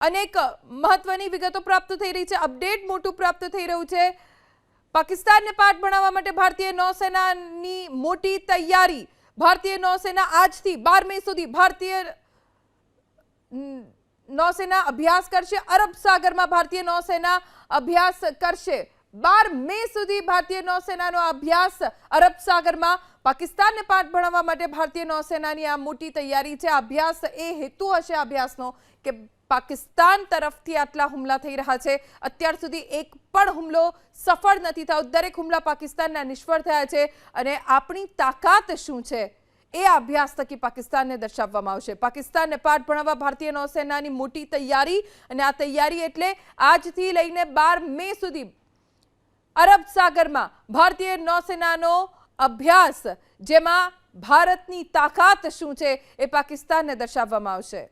અનેક મહત્વની વિગતો પ્રાપ્ત થઈ રહી છે, અપડેટ મોટું પ્રાપ્ત થઈ રહ્યું છે। પાકિસ્તાનને પાઠ ભણાવવા માટે ભારતીય નૌસેનાની મોટી તૈયારી। ભારતીય નૌસેના આજથી 12 મે સુધી ભારતીય નૌસેના અભ્યાસ કરશે। અરબ સાગરમાં ભારતીય નૌસેના અભ્યાસ કરશે। 12 મે સુધી ભારતીય નૌસેનાનો અભ્યાસ અરબ સાગરમાં। પાકિસ્તાનને પાઠ ભણાવવા માટે ભારતીય નૌસેનાની આ મોટી તૈયારી છે। અભ્યાસ એ હેતુ હશે અભ્યાસનો કે પાકિસ્તાન તરફથી આટલા હુમલા થઈ રહ્યા છે। અત્યાર સુધી એક પણ હુમલો સફળ નથી થયો। દરેક હુમલા પાકિસ્તાનના નિષ્ફળ થયા છે અને આપણી તાકાત શું છે એ અભ્યાસ થકી પાકિસ્તાનને દર્શાવવામાં આવશે। પાકિસ્તાનને પાઠ ભણાવવા ભારતીય નૌસેનાની મોટી તૈયારી અને આ તૈયારી એટલે આજથી લઈને 12 મે સુધી અરબ સાગરમાં ભારતીય નૌસેનાનો અભ્યાસ, જેમાં ભારતની તાકાત શું છે એ પાકિસ્તાનને દર્શાવવામાં આવશે।